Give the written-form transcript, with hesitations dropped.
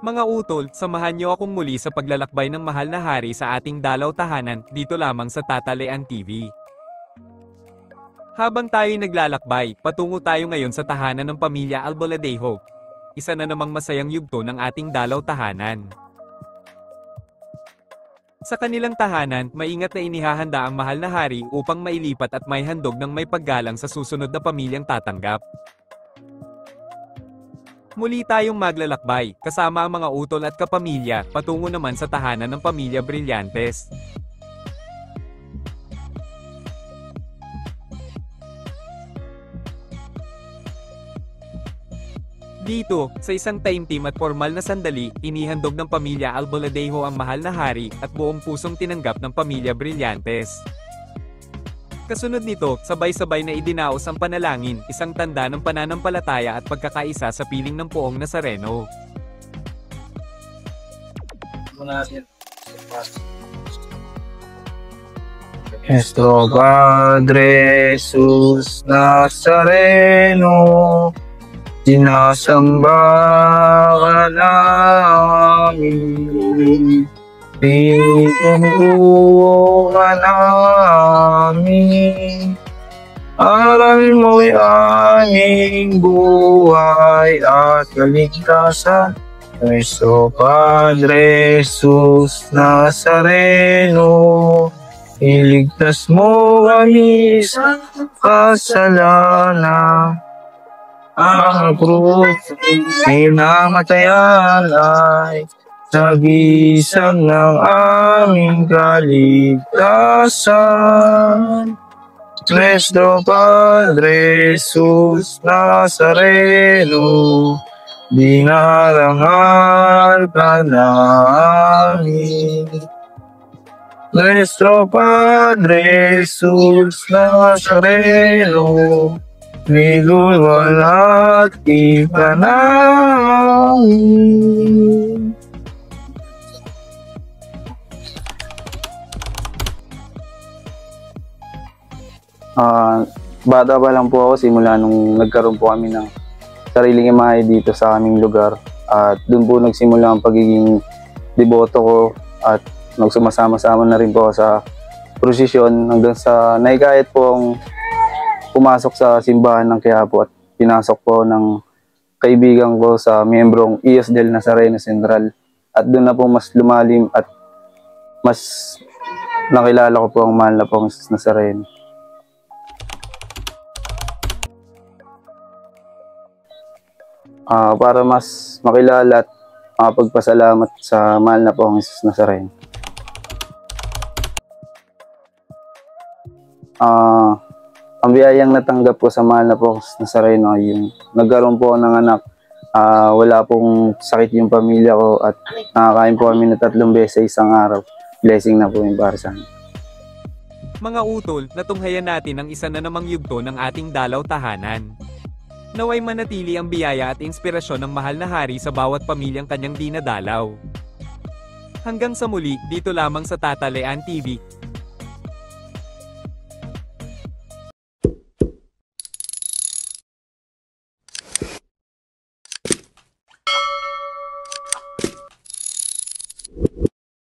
Mga utol, samahan niyo akong muli sa paglalakbay ng mahal na hari sa ating dalaw tahanan, dito lamang sa Tatalean TV. Habang tayo'y naglalakbay, patungo tayo ngayon sa tahanan ng pamilya Albaladejo. Isa na namang masayang yugto ng ating dalaw tahanan. Sa kanilang tahanan, maingat na inihahanda ang mahal na hari upang mailipat at may handog ng may paggalang sa susunod na pamilyang tatanggap. Muli tayong maglalakbay, kasama ang mga utol at kapamilya, patungo naman sa tahanan ng pamilya Brillantes. Dito, sa isang taimtim at formal na sandali, inihandog ng pamilya Albaladejo ang mahal na hari at buong pusong tinanggap ng pamilya Brillantes. Kasunod nito, sabay-sabay na idinaos ang panalangin, isang tanda ng pananampalataya at pagkakaisa sa piling ng poong Nazareno. Nuestro Padre Jesus Nazareno, sinasamba ka namin. Pinutulungan ka namin. Aral mo'y aming buhay at kaligtasan. Nuestro Padre Jesus Nazareno, iligtas mo kami sa kasalanan. Ang krus pinamatayan ay sagisag ng aming kaligtasan. Nuestro Padre Jesus Nazareno, dinarangal ka namin. Nuestro Padre Jesus Nazareno, nilulwalhati ka namin. Bata pa lang po ako simula nung nagkaroon po kami ng sariling imahe dito sa aming lugar, at doon po nagsimula ang pagiging deboto ko at nagsumasama-sama na rin po ako sa prosesyon hanggang sa naikayat po ang pumasok sa simbahan ng Quiapo at pinasok po ng kaibigan ko sa miyembrong IOS del Nazareno Central, at doon na po mas lumalim at mas nakilala ko po ang mahal na pong Nazareno. Para mas makilala at makapagpasalamat sa mahal na pong Jesus Nazareno. Ang biyayang natanggap ko sa mahal na pong Nazareno ay yung nagkaroon po ako ng anak. Wala pong sakit yung pamilya ko at nakakain po kami na 3 beses sa isang araw. Blessing na po yung para sa amin. Mga utol, natunghayan natin ang isa na namang yugto ng ating dalaw tahanan. Naway manatili ang biyaya at inspirasyon ng mahal na hari sa bawat pamilyang kanyang dinadalaw. Hanggang sa muli, dito lamang sa Tatalean TV.